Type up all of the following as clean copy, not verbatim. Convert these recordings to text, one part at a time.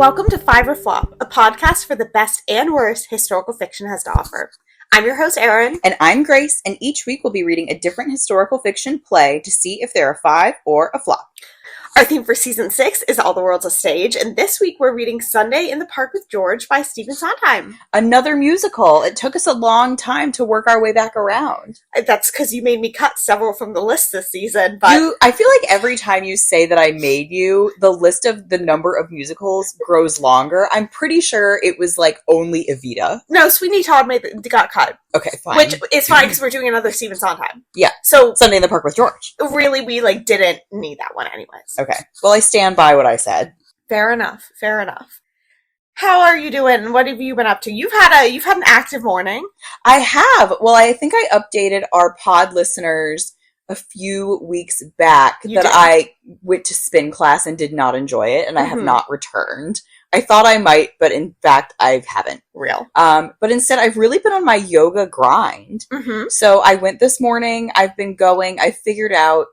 Welcome to Five or Flop, a podcast for the best and worst historical fiction has to offer. I'm your host, Erin. And I'm Grace, and each week we'll be reading a different historical fiction play to see if they're a five or a flop. Our theme for Season 6 is All the World's a Stage, and this week we're reading Sunday in the Park with George by Stephen Sondheim. Another musical. It took us a long time to work our way back around. That's because you made me cut several from the list this season, but... I feel like every time you say that I made you, the list of the number of musicals grows longer. I'm pretty sure it was like only Evita. No, Sweeney Todd got cut. Okay, fine. Which is fine because we're doing another Stephen Sondheim. Yeah. So Sunday in the Park with George. Really, we didn't need that one anyways. Okay. Well, I stand by what I said. Fair enough. How are you doing? What have you been up to? You've had an active morning. I have. Well, I think I updated our pod listeners a few weeks back I went to spin class and did not enjoy it, and I have not returned. I thought I might, but in fact, I haven't. Real. But instead, I've really been on my yoga grind. Mm-hmm. So I went this morning. I've been going. I figured out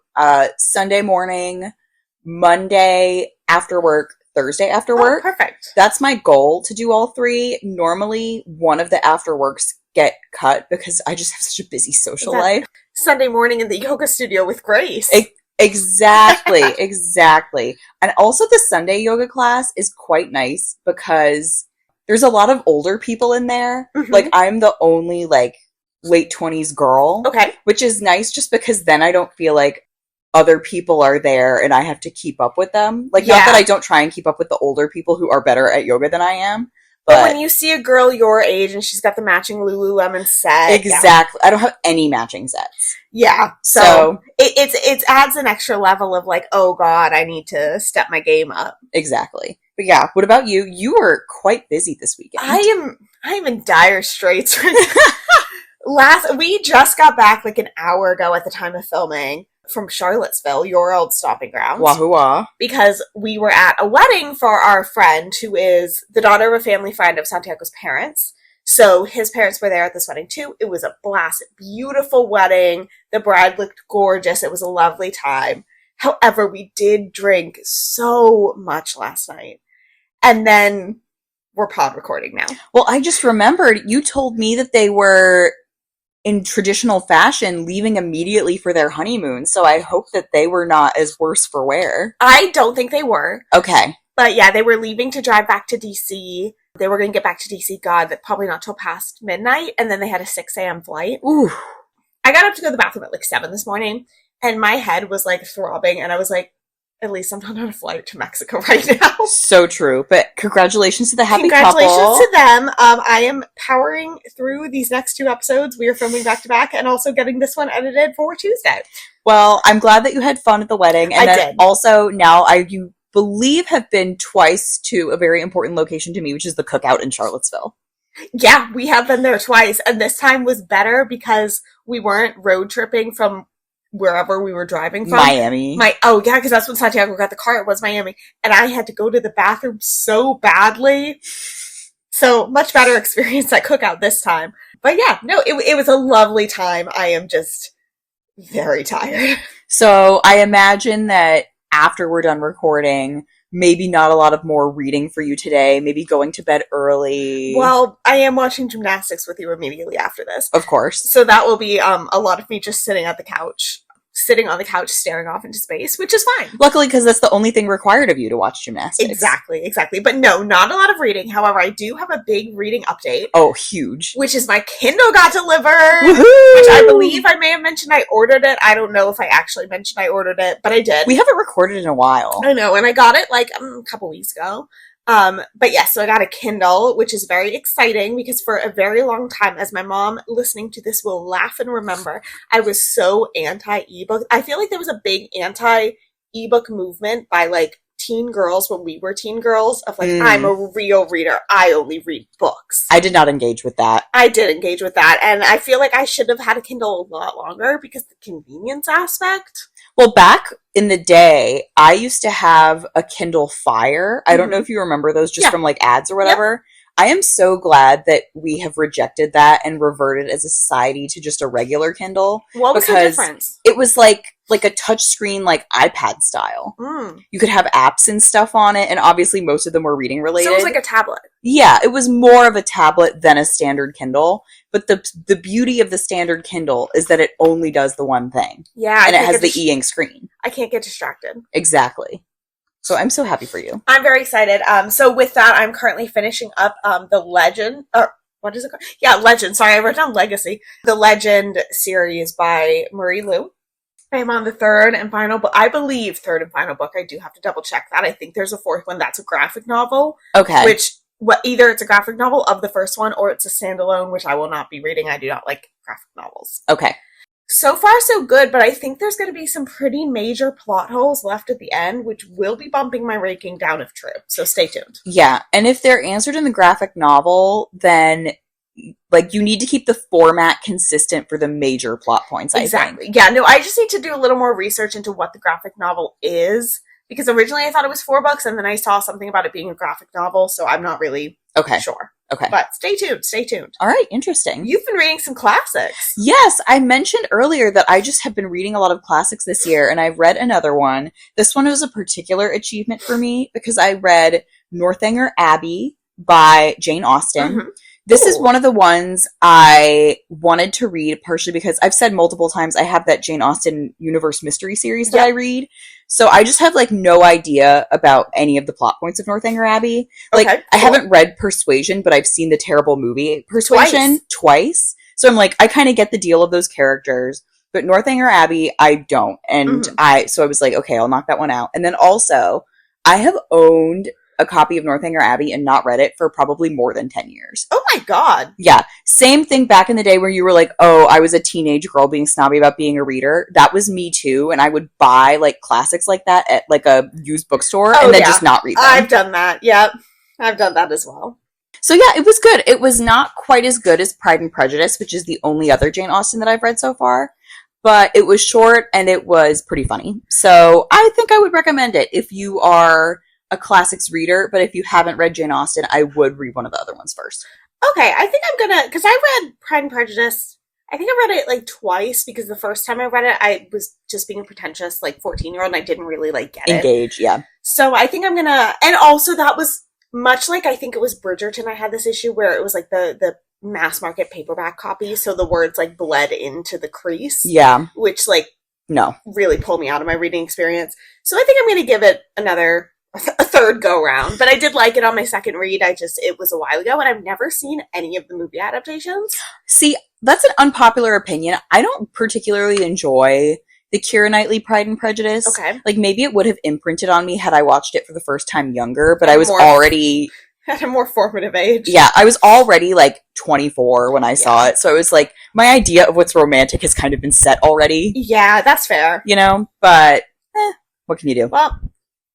Sunday morning, Monday after work, Thursday after work. Perfect. That's my goal, to do all three. Normally, one of the after works get cut because I just have such a busy social life. Sunday morning in the yoga studio with Grace. Exactly. And also the Sunday yoga class is quite nice because there's a lot of older people in there. Mm-hmm. Like, I'm the only, late 20s girl. Okay. Which is nice just because then I don't feel like other people are there and I have to keep up with them. Not that I don't try and keep up with the older people who are better at yoga than I am. But when you see a girl your age and she's got the matching Lululemon set. Exactly. Yeah. I don't have any matching sets. Yeah. So it adds an extra level of oh God, I need to step my game up. Exactly. But yeah, what about you? You were quite busy this weekend. I am in dire straits. We just got back an hour ago at the time of filming from Charlottesville, your old stomping grounds. Wahoo! Because we were at a wedding for our friend who is the daughter of a family friend of Santiago's parents. So his parents were there at this wedding too. It was a blast. Beautiful wedding. The bride looked gorgeous. It was a lovely time. However, we did drink so much last night. And then we're pod recording now. Well, I just remembered you told me that they were in traditional fashion leaving immediately for their honeymoon. So I hope that they were not as worse for wear. I don't think they were. Okay. But yeah, they were leaving to drive back to DC. They were going to get back to DC, probably not till past midnight. And then they had a 6 a.m. flight. Ooh. I got up to go to the bathroom at 7 this morning. And my head was throbbing. And I was like, at least I'm not on a flight to Mexico right now. So true. But congratulations to the happy couple. Congratulations to them. I am powering through these next 2 episodes. We are filming back to back and also getting this one edited for Tuesday. Well, I'm glad that you had fun at the wedding. And I did. Also, now you believe have been twice to a very important location to me, which is the Cookout in Charlottesville. Yeah, we have been there twice. And this time was better because we weren't road tripping from wherever we were driving from. Miami. Because that's when Santiago got the car. It was Miami. And I had to go to the bathroom so badly. So much better experience at Cookout this time. But yeah, no, it was a lovely time. I am just very tired. So I imagine that after we're done recording, maybe not a lot of more reading for you today, maybe going to bed early. Well, I am watching gymnastics with you immediately after this. Of course. So that will be a lot of me just sitting on the couch, staring off into space, which is fine. Luckily, because that's the only thing required of you to watch gymnastics. Exactly. But no, not a lot of reading. However, I do have a big reading update. Oh, huge. Which is my Kindle got delivered. Woohoo! Which I believe I may have mentioned I ordered it. I don't know if I actually mentioned I ordered it, but I did. We haven't recorded in a while. I know, and I got it a couple weeks ago. But yes, so I got a Kindle, which is very exciting because for a very long time, as my mom listening to this will laugh and remember, I was so anti-ebook. I feel like there was a big anti-ebook movement by teen girls when we were teen girls of I'm a real reader. I only read books. I did not engage with that. I did engage with that. And I feel like I should have had a Kindle a lot longer because the convenience aspect. Well, back in the day, I used to have a Kindle Fire. I don't know if you remember those just from ads or whatever. Yep. I am so glad that we have rejected that and reverted as a society to just a regular Kindle. What was the difference? It was like a touchscreen, like iPad style. Mm. You could have apps and stuff on it, and obviously most of them were reading related. So it was like a tablet. Yeah, it was more of a tablet than a standard Kindle. But the beauty of the standard Kindle is that it only does the one thing. Yeah. And it has the e-ink screen. I can't get distracted. Exactly. So I'm so happy for you. I'm very excited. So with that, I'm currently finishing up the Legend, or what is it called? Yeah, Legend. Sorry, I wrote down Legacy. The Legend series by Marie Lu. I'm on the third and final book. I believe third and final book. I do have to double check that. I think there's a fourth one that's a graphic novel. Okay. Which, either it's a graphic novel of the first one or it's a standalone, which I will not be reading. I do not like graphic novels. Okay. So far, so good, but I think there's going to be some pretty major plot holes left at the end, which will be bumping my ranking down if true. So stay tuned. Yeah, and if they're answered in the graphic novel, then like you need to keep the format consistent for the major plot points. Exactly. Yeah, no, I just need to do a little more research into what the graphic novel is, because originally I thought it was 4 books, and then I saw something about it being a graphic novel, so I'm not really sure. Okay. But stay tuned. Stay tuned. All right. Interesting. You've been reading some classics. Yes. I mentioned earlier that I just have been reading a lot of classics this year, and I've read another one. This one was a particular achievement for me because I read Northanger Abbey by Jane Austen. Mm-hmm. This is one of the ones I wanted to read, partially because I've said multiple times I have that Jane Austen Universe Mystery series that I read. So I just have, like, no idea about any of the plot points of Northanger Abbey. Like, okay, cool. I haven't read Persuasion, but I've seen the terrible movie Persuasion twice. So I'm like, I kind of get the deal of those characters. But Northanger Abbey, I don't. And so I was like, okay, I'll knock that one out. And then also, I have owned a copy of Northanger Abbey and not read it for probably more than 10 years. Oh my god. Yeah. Same thing back in the day where you were like, oh, I was a teenage girl being snobby about being a reader. That was me too. And I would buy like classics like that at like a used bookstore and then just not read them. I've done that. Yep. I've done that as well. So yeah, it was good. It was not quite as good as Pride and Prejudice, which is the only other Jane Austen that I've read so far. But it was short and it was pretty funny. So I think I would recommend it if you are a classics reader, but if you haven't read Jane Austen, I would read one of the other ones first. Okay, I think I'm gonna, because I read Pride and Prejudice, I think I read it like twice, because the first time I read it, I was just being a pretentious, like, 14-year-old, and I didn't really, like, get it. Engage, yeah. So I think I'm gonna, and also that was much like, I think it was Bridgerton, I had this issue where it was like the mass market paperback copy, so the words, like, bled into the crease. Yeah. Which, like, no. really pulled me out of my reading experience. So I think I'm gonna give it a third go round, but I did like it on my second read. It was a while ago, and I've never seen any of the movie adaptations. See, that's an unpopular opinion. I don't particularly enjoy the Keira Knightley Pride and Prejudice. Okay. Like, maybe it would have imprinted on me had I watched it for the first time younger, but I was already... At a more formative age. Yeah, I was already, like, 24 when I saw it, so it was like, my idea of what's romantic has kind of been set already. Yeah, that's fair. You know? But, what can you do? Well,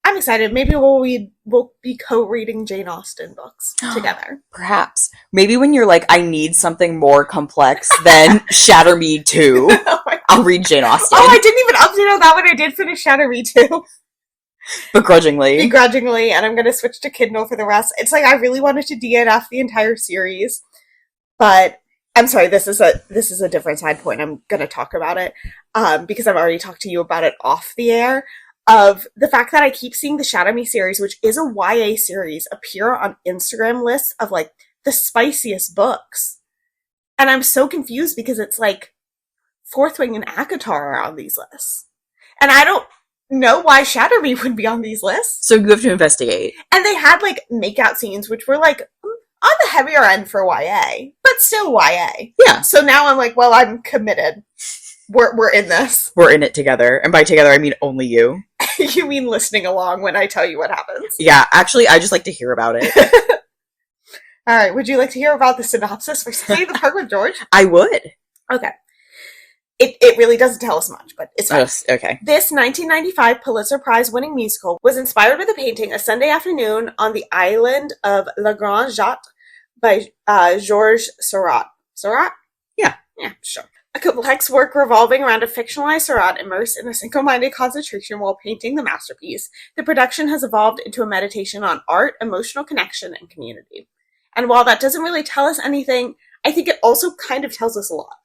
I'm excited. Maybe we'll be co-reading Jane Austen books together. Perhaps. Maybe when you're like, I need something more complex than Shatter Me 2, I'll read Jane Austen. Oh, I didn't even update on that one. I did finish Shatter Me 2. Begrudgingly, and I'm going to switch to Kindle for the rest. It's like, I really wanted to DNF the entire series, but I'm sorry, this is a different side point. I'm going to talk about it, because I've already talked to you about it off the air. Of the fact that I keep seeing the Shadow Me series, which is a YA series, appear on Instagram lists of, like, the spiciest books. And I'm so confused because it's like Fourth Wing and ACOTAR are on these lists. And I don't know why Shadow Me would be on these lists. So you have to investigate. And they had, like, makeout scenes, which were, like, on the heavier end for YA, but still YA. Yeah. So now I'm like, well, I'm committed. We're in this. We're in it together. And by together, I mean only you. You mean listening along when I tell you what happens? Yeah, actually, I just like to hear about it. All right, would you like to hear about the synopsis for Stay in the Park with George? I would. Okay. It really doesn't tell us much, but it's fine. Okay. This 1995 Pulitzer Prize-winning musical was inspired by the painting A Sunday Afternoon on the Island of La Grande Jatte by Georges Seurat. Seurat? Yeah. Yeah, sure. A complex work revolving around a fictionalized Seurat immersed in a single-minded concentration while painting the masterpiece. The production has evolved into a meditation on art, emotional connection, and community. And while that doesn't really tell us anything, I think it also kind of tells us a lot.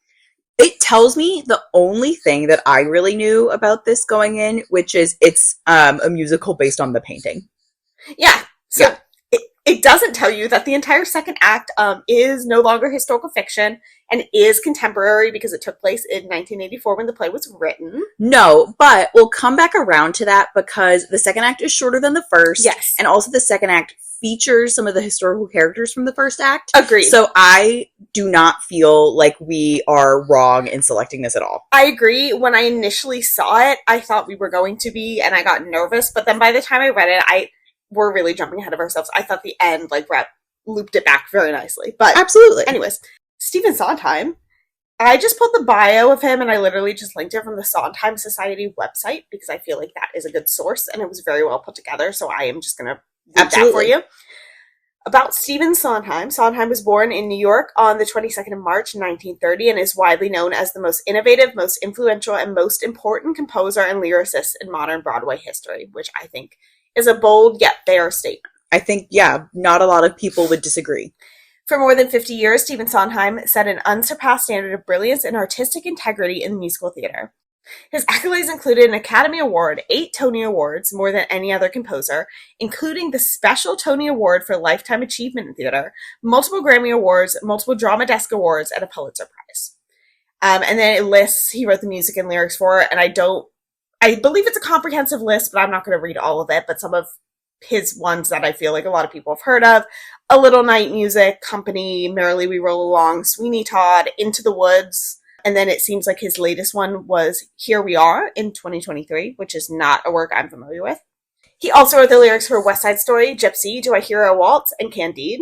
It tells me the only thing that I really knew about this going in, which is it's a musical based on the painting. Yeah. So it doesn't tell you that the entire second act is no longer historical fiction and is contemporary because it took place in 1984 when the play was written. No, but we'll come back around to that because the second act is shorter than the first. Yes. And also the second act features some of the historical characters from the first act. Agreed. So I do not feel like we are wrong in selecting this at all. I agree. When I initially saw it, I thought we were going to be, and I got nervous. But then by the time I read it, we're really jumping ahead of ourselves. I thought the end, looped it back very nicely. But absolutely. Anyways, Stephen Sondheim. I just pulled the bio of him, and I literally just linked it from the Sondheim Society website because I feel like that is a good source, and it was very well put together. So I am just going to read that for you. About Stephen Sondheim. Sondheim was born in New York on the 22nd of March, 1930, and is widely known as the most innovative, most influential, and most important composer and lyricist in modern Broadway history, which I think is a bold yet fair statement. I think, not a lot of people would disagree. For more than 50 years, Stephen Sondheim set an unsurpassed standard of brilliance and artistic integrity in musical theater. His accolades included an Academy Award, 8 Tony Awards, more than any other composer, including the special Tony Award for Lifetime Achievement in Theater, multiple Grammy Awards, multiple Drama Desk Awards, and a Pulitzer Prize. And then it lists, he wrote the music and lyrics for it, and I believe it's a comprehensive list, but I'm not going to read all of it, but some of his ones that I feel like a lot of people have heard of: A Little Night Music, Company, Merrily We Roll Along, Sweeney Todd, Into the Woods. And then it seems like his latest one was Here We Are in 2023, which is not a work I'm familiar with. He also wrote the lyrics for West Side Story, Gypsy, Do I Hear a Waltz, and Candide.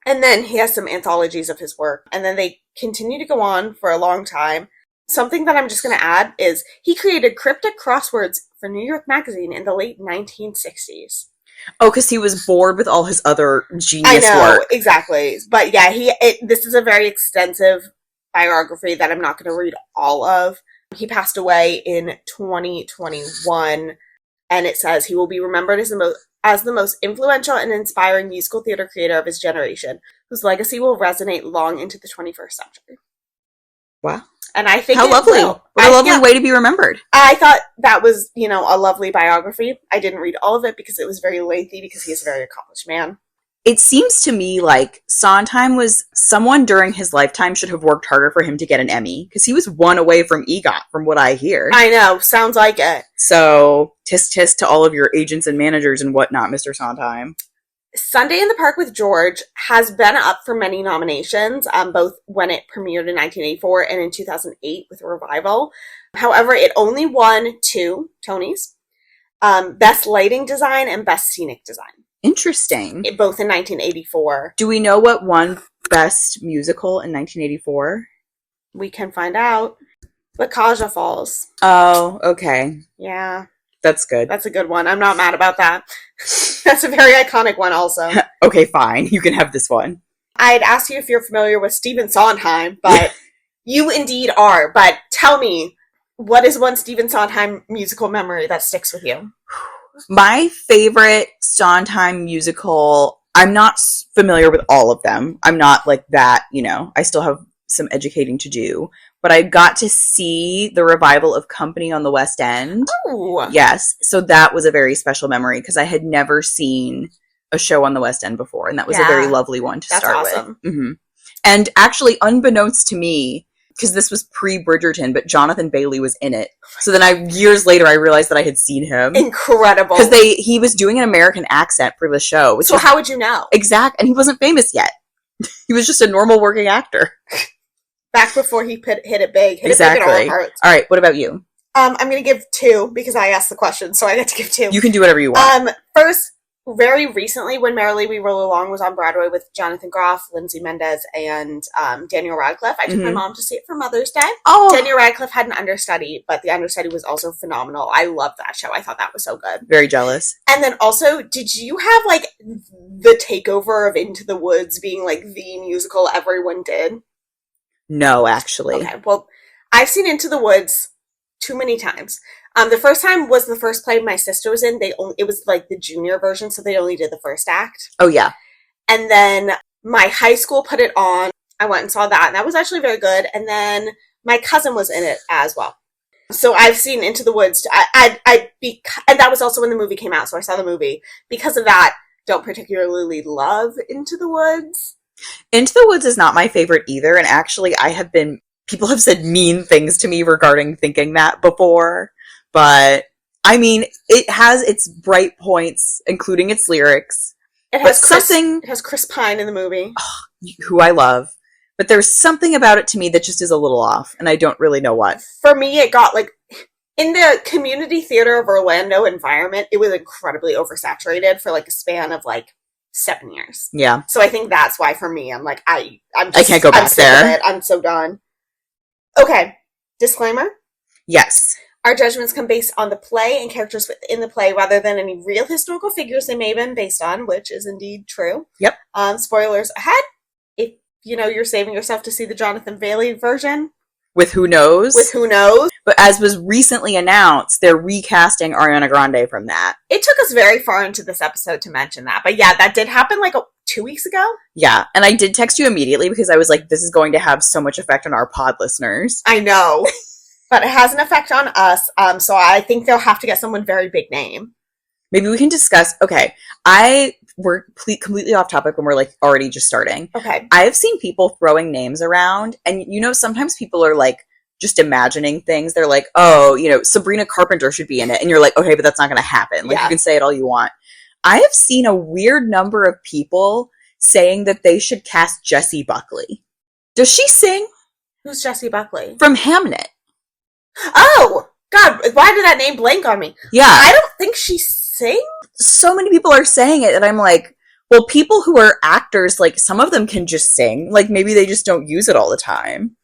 And then he has some anthologies of his work. And then they continue to go on for a long time. Something that I'm just going to add is he created cryptic crosswords for New York Magazine in the late 1960s. Oh, because he was bored with all his other genius work. Exactly. But yeah, this is a very extensive biography that I'm not going to read all of. He passed away in 2021, and it says he will be remembered as the most influential and inspiring musical theater creator of his generation, whose legacy will resonate long into the 21st century. Wow. And I think how lovely. What a lovely way to be remembered. I thought that was, a lovely biography. I didn't read all of it because it was very lengthy because he's a very accomplished man. It seems to me like Sondheim was someone during his lifetime should have worked harder for him to get an Emmy, because he was one away from EGOT, from what I hear. I know. Sounds like it. So, tisk tisk to all of your agents and managers and whatnot, Mr. Sondheim. Sunday in the Park with George has been up for many nominations, both when it premiered in 1984 and in 2008 with a revival. However, it only won 2 Tonys, Best Lighting Design and Best Scenic Design. Interesting. Both in 1984. Do we know what won Best Musical in 1984? We can find out. La Caja Falls. Oh, okay. Yeah. That's good. That's a good one. I'm not mad about that. That's a very iconic one also. Okay, fine. You can have this one. I'd ask you if you're familiar with Stephen Sondheim, but you indeed are. But tell me, what is one Stephen Sondheim musical memory that sticks with you? My favorite Sondheim musical, I'm not familiar with all of them. I'm not like that, I still have some educating to do. But I got to see the revival of Company on the West End. Oh. Yes. So that was a very special memory because I had never seen a show on the West End before. And that was a very lovely one to start awesome. with. Mm-hmm. And actually, unbeknownst to me, because this was pre-Bridgerton, but Jonathan Bailey was in it. So then years later, I realized that I had seen him. Incredible. Because he was doing an American accent for the show. So how would you know? Exact. And he wasn't famous yet. He was just a normal working actor. Back before he hit it big. Exactly. It big in all parts. All right, what about you? I'm going to give 2 because I asked the question, so I get to give 2. You can do whatever you want. First, very recently, when Merrily We Roll Along was on Broadway with Jonathan Groff, Lindsay Mendez, and Daniel Radcliffe, I took my mom to see it for Mother's Day. Oh. Daniel Radcliffe had an understudy, but the understudy was also phenomenal. I loved that show. I thought that was so good. Very jealous. And then also, did you have, the takeover of Into the Woods being, the musical everyone did? No, actually. Okay, well, I've seen Into the Woods too many times. The first time was the first play my sister was in. It was the junior version, so they only did the first act. Oh, yeah. And then my high school put it on. I went and saw that, and that was actually very good. And then my cousin was in it as well. So I've seen Into the Woods. And that was also when the movie came out, so I saw the movie. Because of that, don't particularly love Into the Woods. Into the Woods is not my favorite either, and actually people have said mean things to me regarding thinking that before, but I mean, it has its bright points, including its lyrics. It has Chris Pine in the movie. Who I love. But there's something about it to me that just is a little off, and I don't really know what. For me, it got, like, in the community theater of Orlando environment, it was incredibly oversaturated for, like, a span of, like, 7 years. Yeah. So I think that's why, for me, I'm like, I can't go back there. I'm so done. Okay. Disclaimer. Yes. Our judgments come based on the play and characters within the play rather than any real historical figures they may have been based on, which is indeed true. Yep. Spoilers ahead. If, you're saving yourself to see the Jonathan Bailey version. With Who Knows. But as was recently announced, they're recasting Ariana Grande from that. It took us very far into this episode to mention that. But yeah, that did happen like 2 weeks ago. Yeah, and I did text you immediately because I was like, this is going to have so much effect on our pod listeners. I know. But it has an effect on us, so I think they'll have to get someone very big name. Maybe we can discuss, okay, we're completely off topic when we're like already just starting. Okay. I've seen people throwing names around, and sometimes people are like just imagining things. They're like, oh, Sabrina Carpenter should be in it. And you're like, okay, but that's not going to happen. Like, you can say it all you want. I have seen a weird number of people saying that they should cast Jessie Buckley. Does she sing? Who's Jessie Buckley? From Hamnet. Oh, God, why did that name blank on me? Yeah. I don't think she sings. So many people are saying it, and I'm like, well, people who are actors, like, some of them can just sing. Like, maybe they just don't use it all the time.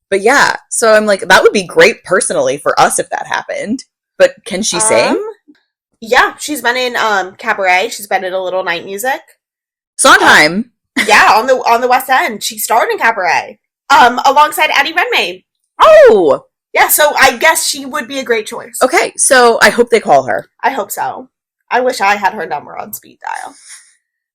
But yeah, so I'm like, that would be great personally for us if that happened. But can she sing? Yeah, she's been in Cabaret. She's been in A Little Night Music. Sondheim. Yeah, on the West End. She starred in Cabaret. Alongside Eddie Redmayne. Oh! Yeah, so I guess she would be a great choice. Okay, so I hope they call her. I hope so. I wish I had her number on speed dial.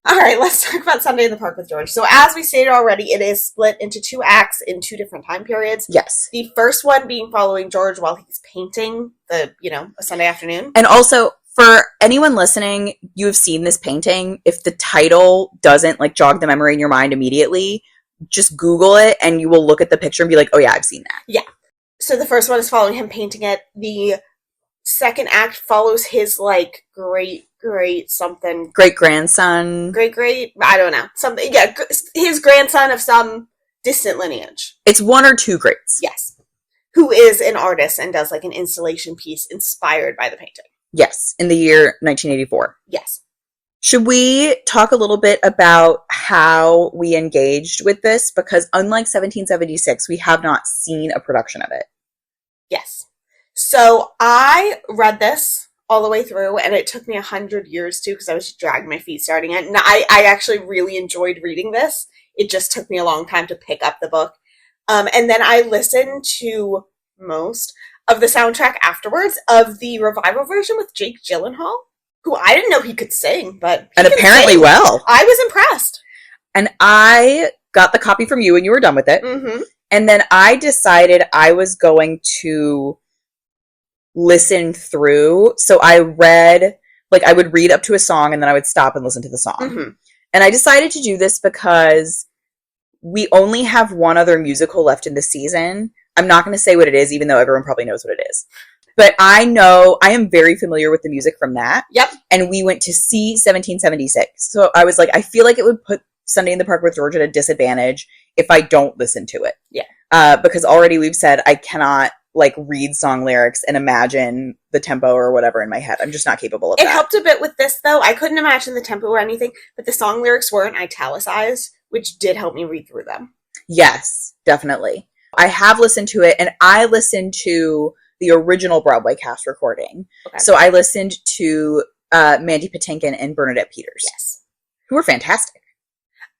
All right, let's talk about Sunday in the Park with George. So as we stated already, it is split into 2 acts in 2 different time periods. Yes. The first one being following George while he's painting a Sunday afternoon. And also, for anyone listening, you have seen this painting. If the title doesn't jog the memory in your mind immediately, just Google it and you will look at the picture and be like, oh yeah, I've seen that. Yeah. So the first one is following him painting it. The second act follows his great-grandson. I don't know. Something, yeah, his grandson of some distant lineage. It's 1 or 2 greats. Yes. Who is an artist and does an installation piece inspired by the painting. Yes, in the year 1984. Yes. Should we talk a little bit about how we engaged with this? Because unlike 1776, we have not seen a production of it. Yes. So I read this all the way through, and it took me 100 years to, because I was dragging my feet starting it. And I actually really enjoyed reading this. It just took me a long time to pick up the book. And then I listened to most of the soundtrack afterwards of the revival version with Jake Gyllenhaal, who I didn't know he could sing, but and apparently well. I was impressed. And I got the copy from you when you were done with it. Mm-hmm. And then I decided I was going to listen through. So I read, I would read up to a song and then I would stop and listen to the song. Mm-hmm. And I decided to do this because we only have one other musical left in the season. I'm not going to say what it is, even though everyone probably knows what it is. But I am very familiar with the music from that. Yep. And we went to see 1776. So I was like, I feel like it would put Sunday in the Park with George at a disadvantage if I don't listen to it. Yeah. Because already we've said I cannot read song lyrics and imagine the tempo or whatever in my head. I'm just not capable of that. It helped a bit with this, though. I couldn't imagine the tempo or anything, but the song lyrics weren't italicized, which did help me read through them. Yes, definitely. I have listened to it, and I listened to the original Broadway cast recording. Okay. So I listened to Mandy Patinkin and Bernadette Peters. Yes. Who were fantastic.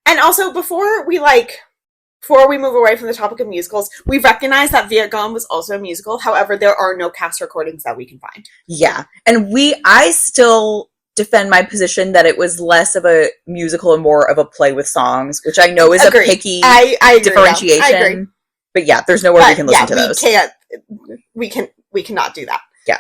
And also, before we move away from the topic of musicals, we recognize that Viet Gone was also a musical. However, there are no cast recordings that we can find. Yeah. And I still defend my position that it was less of a musical and more of a play with songs, which I know is Agreed. a picky I agree, differentiation. I agree. But yeah, there's nowhere we can listen to those. We cannot do that. Yeah.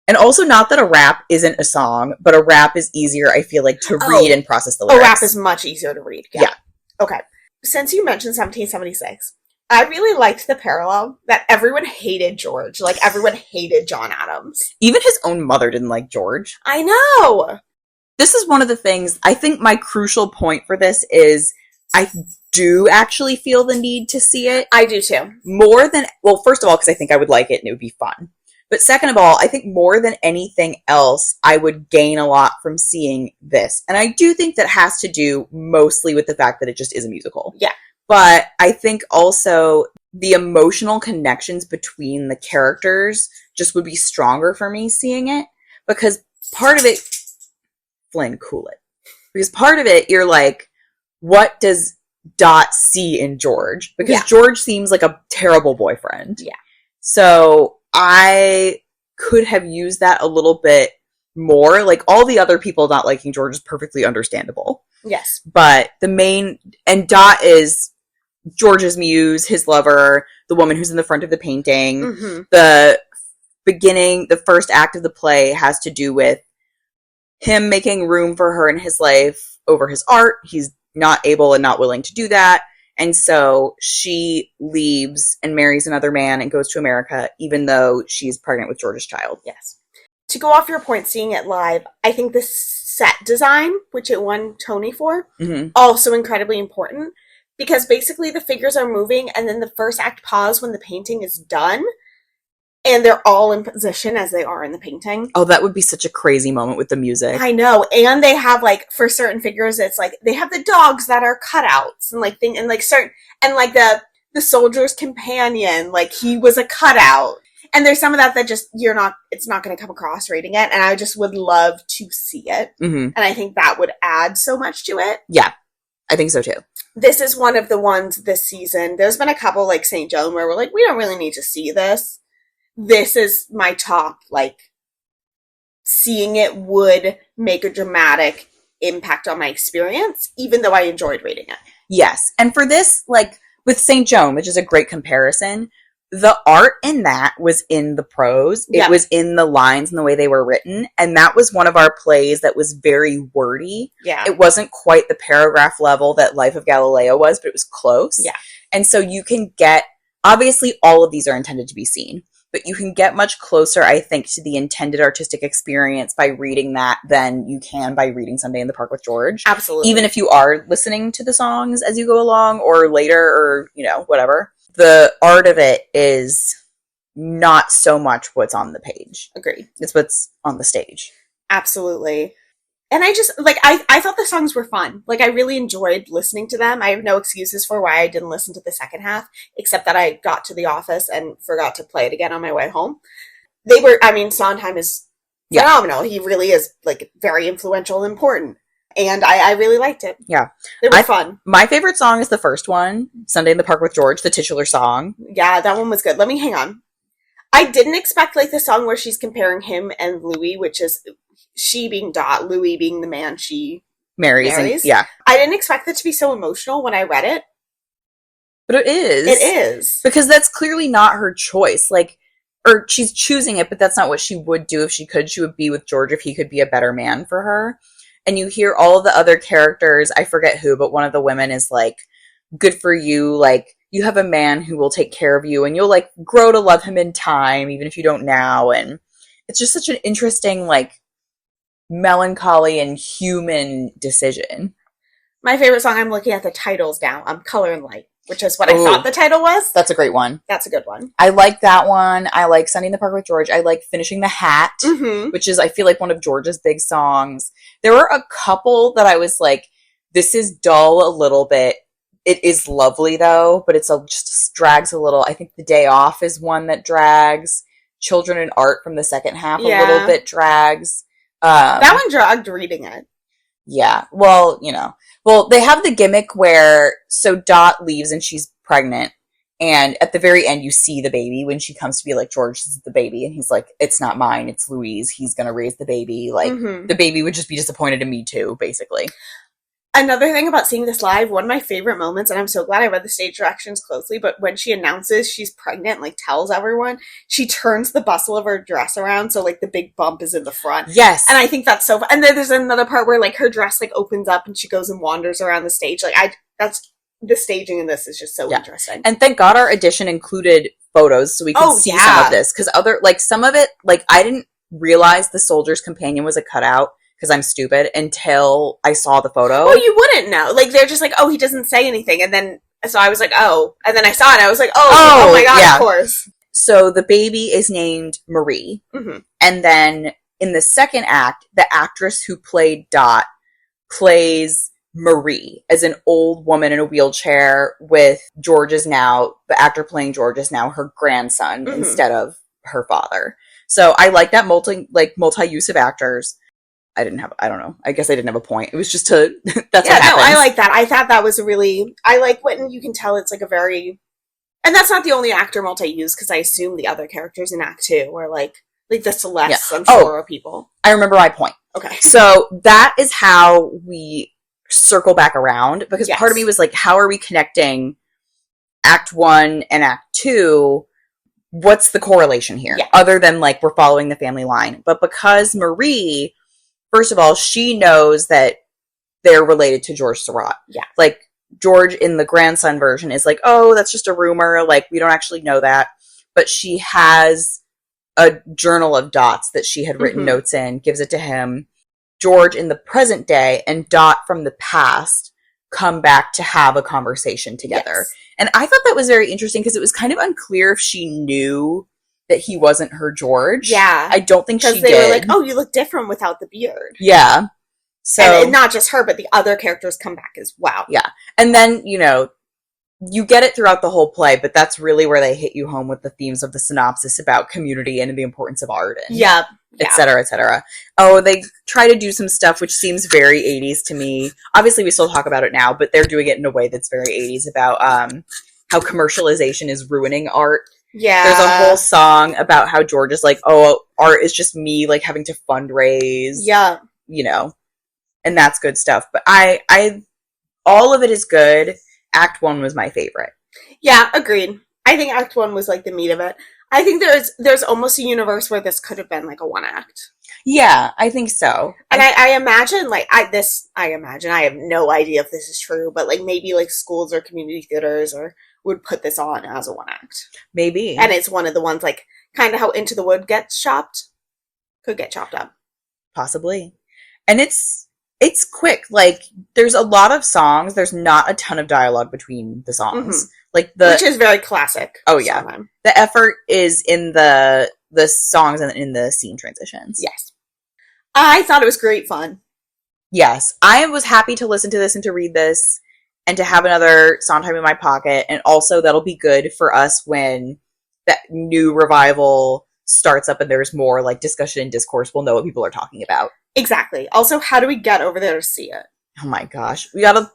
And also, not that a rap isn't a song, but a rap is easier, I feel like, to read and process the lyrics. A rap is much easier to read. Yeah. Okay. Since you mentioned 1776, I really liked the parallel that everyone hated George. Like, everyone hated John Adams. Even his own mother didn't like George. I know! This is one of the things, I think my crucial point for this is I do actually feel the need to see it. I do too. More than, well, first of all, because I think I would like it and it would be fun. But second of all, I think more than anything else, I would gain a lot from seeing this. And I do think that has to do mostly with the fact that it just is a musical. Yeah. But I think also the emotional connections between the characters just would be stronger for me seeing it. Because part of it, Flynn, cool it. Because part of it, you're like, what does Dot see in George? Because George seems like a terrible boyfriend. Yeah. So I could have used that a little bit more. Like, all the other people not liking George is perfectly understandable. Yes. But the main, and Dot is George's muse, his lover, the woman who's in the front of the painting. Mm-hmm. The beginning, the first act of the play has to do with him making room for her in his life over his art. He's not able and not willing to do that. And so she leaves and marries another man and goes to America, even though she's pregnant with George's child. Yes. To go off your point, seeing it live, I think the set design, which it won Tony for, also incredibly important. Because basically the figures are moving and then the first act pause when the painting is done. And they're all in position as they are in the painting. Oh, that would be such a crazy moment with the music. I know. And they have, like, for certain figures, it's like, they have the dogs that are cutouts and, like, the soldier's companion, like, he was a cutout. And there's some of that just, it's not going to come across reading it. And I just would love to see it. Mm-hmm. And I think that would add so much to it. Yeah, I think so too. This is one of the ones this season. There's been a couple, like St. Joan, where we're like, we don't really need to see this. This is my top, like, seeing it would make a dramatic impact on my experience, even though I enjoyed reading it. Yes. And for this, like, with St. Joan, which is a great comparison, the art in that was in the prose. It was in the lines and the way they were written. And that was one of our plays that was very wordy. Yeah. It wasn't quite the paragraph level that Life of Galileo was, but it was close. Yeah. And so you can get, obviously all of these are intended to be seen. But you can get much closer, I think, to the intended artistic experience by reading that than you can by reading Sunday in the Park with George. Absolutely. Even if you are listening to the songs as you go along or later or, whatever. The art of it is not so much what's on the page. Agreed. It's what's on the stage. Absolutely. And I just, like, I thought the songs were fun. Like, I really enjoyed listening to them. I have no excuses for why I didn't listen to the second half, except that I got to the office and forgot to play it again on my way home. Sondheim is phenomenal. He really is, like, very influential and important. And I really liked it. Yeah. They were fun. My favorite song is the first one, Sunday in the Park with George, the titular song. Yeah, that one was good. Let me hang on. I didn't expect, like, the song where she's comparing him and Louis, which is she being Dot, Louis being the man she marries. Yeah. I didn't expect it to be so emotional when I read it. But it is. It is. Because that's clearly not her choice. Like, or she's choosing it, but that's not what she would do if she could. She would be with George if he could be a better man for her. And you hear all the other characters, I forget who, but one of the women is like, good for you, like, you have a man who will take care of you, and you'll, like, grow to love him in time, even if you don't now. And it's just such an interesting, like, melancholy and human decision. My favorite song, I'm looking at the titles now, Color and Light, which is what I thought the title was. That's a great one. That's a good one. I like that one. I like Sunday in the Park with George. I like Finishing the Hat, which is, I feel like, one of George's big songs. There were a couple that I was like, this is dull a little bit. It is lovely, though, but just drags a little. I think The Day Off is one that drags. Children in Art from the second half a little bit drags. That one dragged reading it. Yeah. Well, Well, they have the gimmick where, so Dot leaves and she's pregnant, And at the very end, you see the baby when she comes to be like, George, this is the baby. And he's like, it's not mine. It's Louise. He's going to raise the baby. Like, the baby would just be disappointed in me too, basically. Another thing about seeing this live, one of my favorite moments, and I'm so glad I read the stage directions closely, but when she announces she's pregnant, like tells everyone, she turns the bustle of her dress around so like the big bump is in the front. Yes. And I think that's so fun. And then there's another part where like her dress like opens up and she goes and wanders around the stage. Like that's the staging in this is just so interesting. And thank God our edition included photos so we could see some of this. Because some of it, like I didn't realize the soldier's companion was a cutout. Because I'm stupid, until I saw the photo. Well, you wouldn't know. Like, they're just like, oh, he doesn't say anything. And then, so I was like, oh. And then I saw it, and I was like, oh my God, of course. So the baby is named Marie. Mm-hmm. And then in the second act, the actress who played Dot plays Marie as an old woman in a wheelchair with the actor playing George is now her grandson instead of her father. So I like that multi-use of actors. I don't know. I guess I didn't have a point. It was just that's what happens. No, I like that. I thought that was I like when you can tell it's like a very, and that's not the only actor multi-use, because I assume the other characters in Act 2 were like the Celeste, I'm sure, are people. I remember my point. Okay. So that is how we circle back around, because part of me was like, how are we connecting Act 1 and Act 2? What's the correlation here? Yeah. Other than like, we're following the family line. But because Marie, first of all, she knows that they're related to George Seurat. Yeah. Like, George in the grandson version is like, oh, that's just a rumor. Like, we don't actually know that. But she has a journal of Dot's that she had written notes in, gives it to him. George in the present day and Dot from the past come back to have a conversation together. Yes. And I thought that was very interesting because it was kind of unclear if she knew that he wasn't her George. Yeah. I don't think she did. Because they were like, oh, you look different without the beard. Yeah. So, and not just her, but the other characters come back as well. Yeah. And then, you get it throughout the whole play, but that's really where they hit you home with the themes of the synopsis about community and the importance of art. And et cetera, et cetera. Oh, they try to do some stuff which seems very 80s to me. Obviously, we still talk about it now, but they're doing it in a way that's very 80s about how commercialization is ruining art. Yeah. There's a whole song about how George is like, oh, art is just me, like, having to fundraise. Yeah. And that's good stuff. But I all of it is good. Act 1 was my favorite. Yeah, agreed. I think Act 1 was, like, the meat of it. I think there's almost a universe where this could have been, like, a one act. Yeah, I think so. And I imagine, like, I have no idea if this is true, but, like, maybe, like, schools or community theaters would put this on as a one act. Maybe. And it's one of the ones, like, kind of how Into the Wood gets chopped. Could get chopped up. Possibly. And it's quick. Like, there's a lot of songs. There's not a ton of dialogue between the songs. Mm-hmm. Like which is very classic. Oh, yeah. Sondheim. The effort is in the songs and in the scene transitions. Yes. I thought it was great fun. Yes. I was happy to listen to this and to read this and to have another Sondheim in my pocket. And also that'll be good for us when that new revival starts up and there's more like discussion and discourse. We'll know what people are talking about. Exactly. Also, how do we get over there to see it? Oh my gosh. We gotta...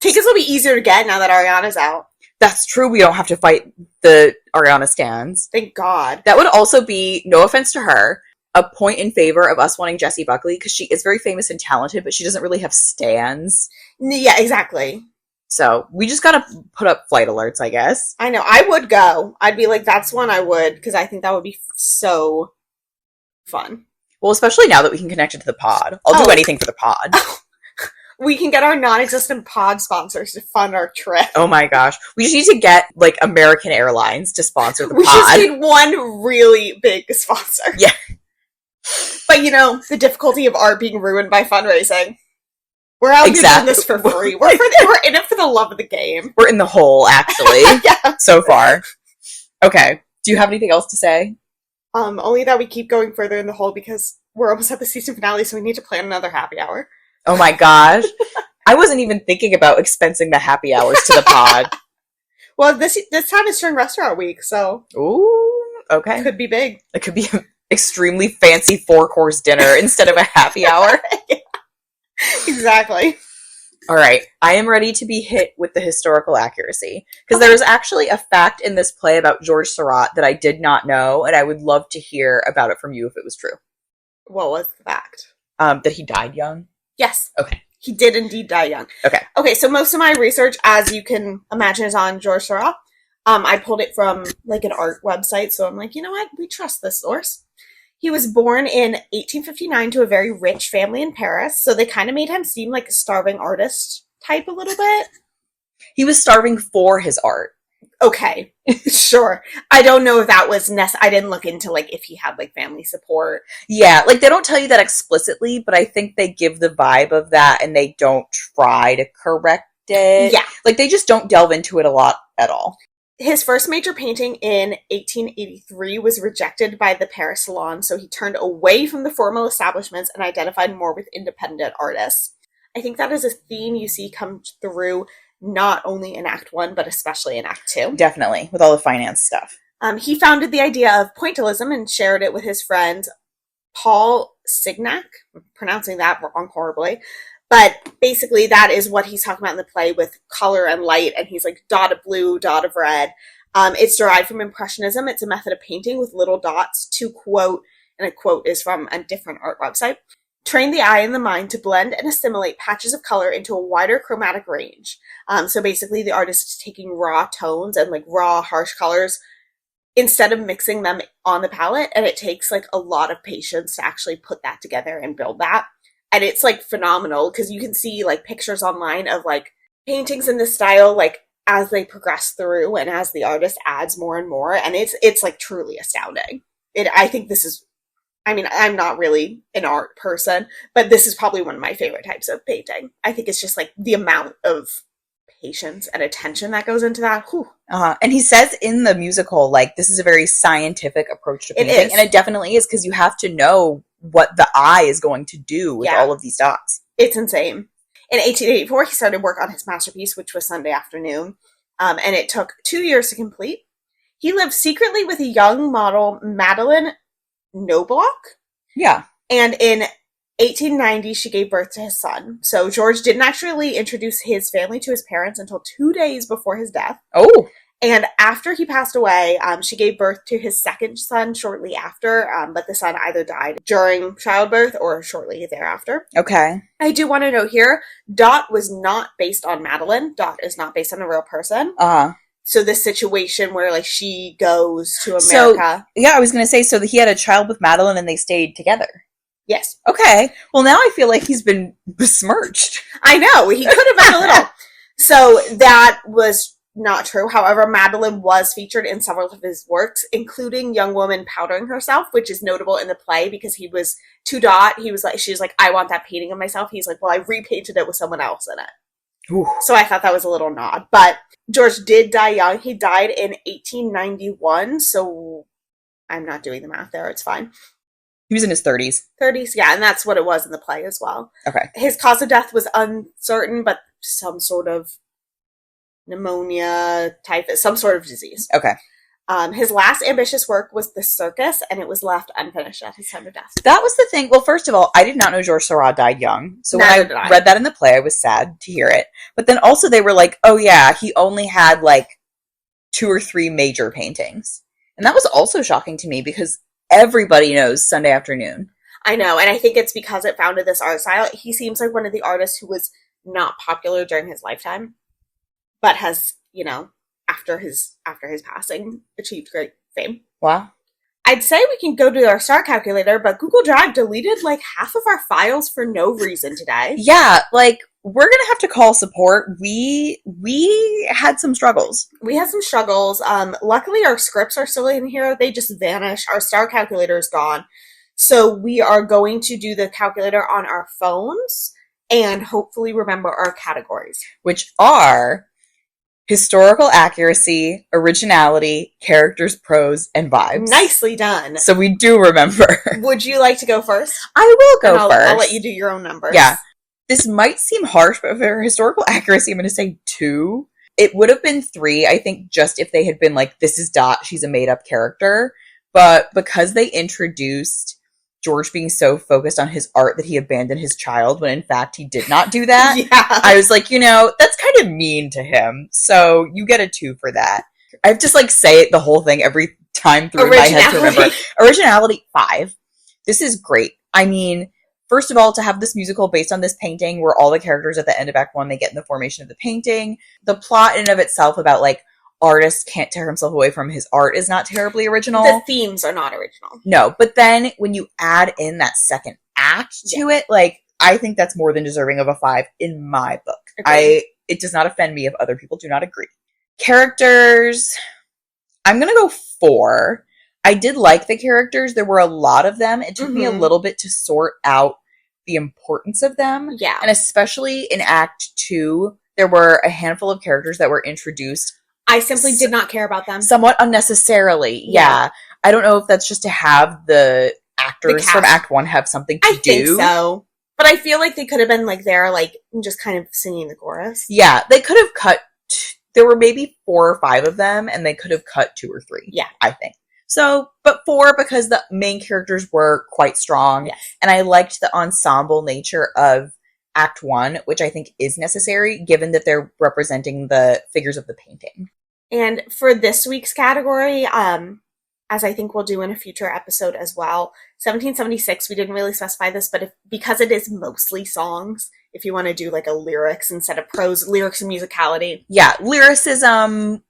Tickets will be easier to get now that Ariana's out. That's true. We don't have to fight the Ariana stans. Thank God. That would also be, no offense to her, a point in favor of us wanting Jessie Buckley, because she is very famous and talented, but she doesn't really have stans. Yeah, exactly. So, we just gotta put up flight alerts, I guess. I know. I would go. I'd be like, that's one I would, because I think that would be so fun. Well, especially now that we can connect it to the pod. I'll do anything for the pod. We can get our non-existent pod sponsors to fund our trip. Oh my gosh. We just need to get, like, American Airlines to sponsor the pod. We just need one really big sponsor. Yeah. But, the difficulty of art being ruined by fundraising. We're out here doing this for free. We're in it for the love of the game. We're in the hole, actually. Yeah. So far. Okay. Do you have anything else to say? Only that we keep going further in the hole because we're almost at the season finale, so we need to plan another happy hour. Oh my gosh. I wasn't even thinking about expensing the happy hours to the pod. Well, this time is during restaurant week, so... Ooh, okay. Could be big. It could be an extremely fancy 4-course dinner instead of a happy hour. Yeah. Exactly. All right, I am ready to be hit with the historical accuracy. Because there is actually a fact in this play about Georges Seurat that I did not know, and I would love to hear about it from you if it was true. What was the fact? That he died young? Yes. Okay. He did indeed die young. Okay. Okay, so most of my research, as you can imagine, is on Georges Seurat. I pulled it from like an art website, so I'm like, you know what? We trust this source. He was born in 1859 to a very rich family in Paris, so they kind of made him seem like a starving artist type a little bit. He was starving for his art. Okay, sure. I don't know if that was I didn't look into like if he had like family support. Yeah, like they don't tell you that explicitly, but I think they give the vibe of that and they don't try to correct it. Yeah. Like they just don't delve into it a lot at all. His first major painting in 1883 was rejected by the Paris Salon, so he turned away from the formal establishments and identified more with independent artists. I think that is a theme you see come through not only in Act 1, but especially in Act 2. Definitely, with all the finance stuff. He founded the idea of pointillism and shared it with his friend Paul Signac. I'm pronouncing that wrong horribly. But basically that is what he's talking about in the play with color and light, and he's like dot of blue, dot of red. It's derived from Impressionism. It's a method of painting with little dots to quote, and a quote is from a different art website, train the eye and the mind to blend and assimilate patches of color into a wider chromatic range. So basically the artist is taking raw tones and like raw, harsh colors instead of mixing them on the palette, and it takes like a lot of patience to actually put that together and build that. And it's like phenomenal because you can see like pictures online of like paintings in this style, like as they progress through and as the artist adds more and more. And it's like truly astounding. I think this is, I mean, I'm not really an art person, but this is probably one of my favorite types of painting. I think it's just like the amount of patience and attention that goes into that. Whew. And he says in the musical, like, this is a very scientific approach to painting. And it definitely is, because you have to know what the eye is going to do with all of these dots. It's insane. In 1884, he started work on his masterpiece, which was Sunday Afternoon, and it took 2 years to complete. He lived secretly with a young model, Madeleine Knobloch. Yeah. And in 1890, she gave birth to his son. So George didn't actually introduce his family to his parents until 2 days before his death. Oh. And after he passed away, she gave birth to his second son shortly after, but the son either died during childbirth or shortly thereafter. Okay. I do want to note here, Dot was not based on Madeleine. Dot is not based on a real person. So this situation where like she goes to America. So, yeah, I was going to say, so he had a child with Madeleine and they stayed together. Yes. Okay. Well, now I feel like he's been besmirched. I know. He could have been a little. So that was not true. However, Madeleine was featured in several of his works, including Young Woman Powdering Herself, which is notable in the play because he was to Dot. She was like, I want that painting of myself. He's like, well, I repainted it with someone else in it. Ooh. So I thought that was a little nod. But George did die young. He died in 1891. So I'm not doing the math there. It's fine. He was in his 30s. 30s, yeah, and that's what it was in the play as well. Okay. His cause of death was uncertain, but some sort of pneumonia, typhus, some sort of disease. Okay. His last ambitious work was The Circus, and it was left unfinished at his time of death. That was the thing. Well, first of all, I did not know Georges Seurat died young. So when I read that in the play, I was sad to hear it. But then also they were like, oh yeah, he only had like 2 or 3 major paintings. And that was also shocking to me because everybody knows Sunday Afternoon. I know, and I think it's because it founded this art style. He seems like one of the artists who was not popular during his lifetime, but has, you know, after his passing, achieved great fame. Wow. I'd say we can go to our star calculator, but Google Drive deleted like half of our files for no reason today. Yeah, like, we're gonna have to call support. We had some struggles. Luckily, our scripts are still in here. They just vanished. Our star calculator is gone. So we are going to do the calculator on our phones and hopefully remember our categories. Which are historical accuracy, originality, characters, prose, and vibes. Nicely done. So we do remember. Would you like to go first? I will go first. I'll let you do your own numbers. Yeah. This might seem harsh, but for historical accuracy, I'm going to say 2. It would have been 3, I think, just if they had been like, this is Dot, she's a made-up character. But because they introduced George being so focused on his art that he abandoned his child when in fact he did not do that. Yeah. I was like, that's kind of mean to him. So you get a 2 for that. I have to just say it the whole thing every time through my head to remember. Originality, 5. This is great. I mean, first of all, to have this musical based on this painting where all the characters at the end of Act 1, they get in the formation of the painting. The plot in and of itself about artist can't tear himself away from his art is not terribly original. The themes are not original. No, but then when you add in that second act to it, I think that's more than deserving of a 5 in my book. It does not offend me if other people do not agree. Characters, I'm going to go 4. I did like the characters. There were a lot of them. It took me a little bit to sort out the importance of them. Yeah. And especially in Act 2, there were a handful of characters that were introduced. I simply did not care about them. Somewhat unnecessarily. Yeah. I don't know if that's just to have the actors from Act 1 have something to do. I think so. But I feel like they could have been there, just kind of singing the chorus. Yeah. They could have cut, there were maybe 4 or 5 of them, and they could have cut 2 or 3. Yeah. I think. So, but 4 because the main characters were quite strong. Yes. And I liked the ensemble nature of Act 1, which I think is necessary given that they're representing the figures of the painting. And for this week's category, as I think we'll do in a future episode as well, 1776, we didn't really specify this, but because it is mostly songs, if you want to do a lyrics instead of prose, lyrics and musicality. Yeah, lyricism,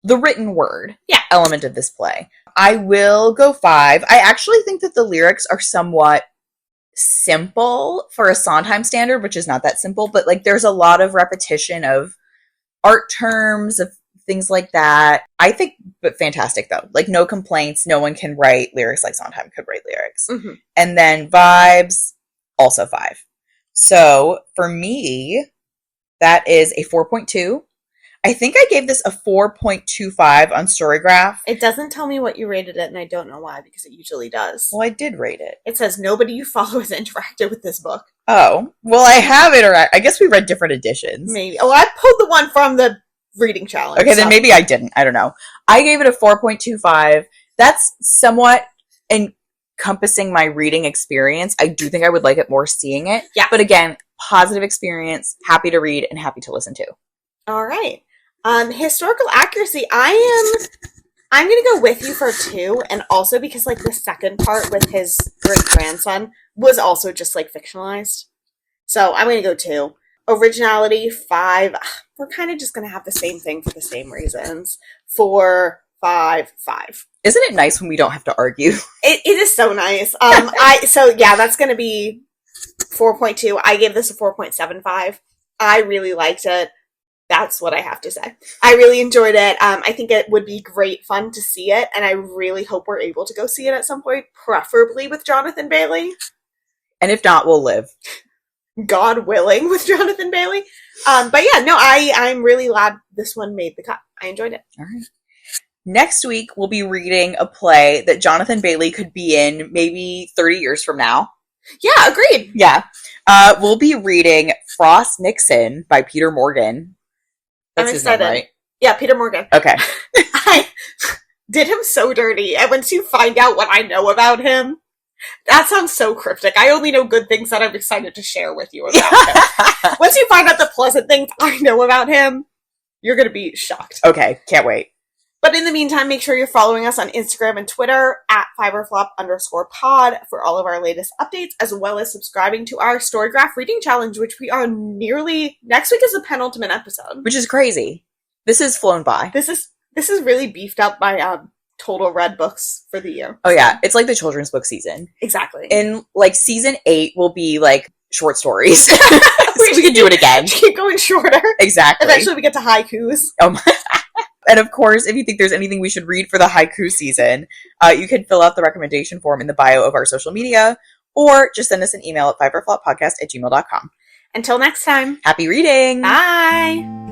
the written word element of this play. I will go 5. I actually think that the lyrics are somewhat simple for a Sondheim standard, which is not that simple, but there's a lot of repetition of art terms, of things like that. I think, but fantastic though. No complaints. No one can write lyrics like Sondheim could write lyrics. Mm-hmm. And then vibes, also 5. So for me, that is a 4.2. I think I gave this a 4.25 on Storygraph. It doesn't tell me what you rated it, and I don't know why, because it usually does. Well, I did rate it. It says, nobody you follow has interacted with this book. Oh. Well, I have I guess we read different editions. Maybe. Oh, I pulled the one from the reading challenge. Okay, then maybe I didn't. I don't know. I gave it a 4.25. That's somewhat encompassing my reading experience. I do think I would like it more seeing it. Yeah. But again, positive experience, happy to read, and happy to listen to. All right. Historical accuracy, I'm going to go with you for 2, and also because the second part with his great-grandson was also just fictionalized. So I'm going to go 2. Originality, 5. We're kind of just going to have the same thing for the same reasons. 4, 5, 5. Isn't it nice when we don't have to argue? It is so nice. That's going to be 4.2. I gave this a 4.75. I really liked it. That's what I have to say. I really enjoyed it. I think it would be great fun to see it, and I really hope we're able to go see it at some point, preferably with Jonathan Bailey. And if not, we'll live. God willing, with Jonathan Bailey. But yeah, no, I'm really glad this one made the cut. I enjoyed it. All right. Next week, we'll be reading a play that Jonathan Bailey could be in maybe 30 years from now. Yeah, agreed. Yeah. We'll be reading Frost Nixon by Peter Morgan. That's his name, right? Yeah, Peter Morgan. Okay. I did him so dirty. And once you find out what I know about him, that sounds so cryptic. I only know good things that I'm excited to share with you about him. Once you find out the pleasant things I know about him, you're going to be shocked. Okay, can't wait. But in the meantime, make sure you're following us on Instagram and Twitter at fiberflop_pod for all of our latest updates, as well as subscribing to our Storygraph Reading Challenge, which we are next week is the penultimate episode. Which is crazy. This has flown by. This is really beefed up by total read books for the year. Oh yeah, it's like the children's book season. Exactly. And season 8 will be short stories. So we can do it again. Keep going shorter. Exactly. Eventually we get to haikus. Oh my. And of course, if you think there's anything we should read for the haiku season, you can fill out the recommendation form in the bio of our social media, or just send us an email at fiberfloppodcast@gmail.com. Until next time. Happy reading! Bye!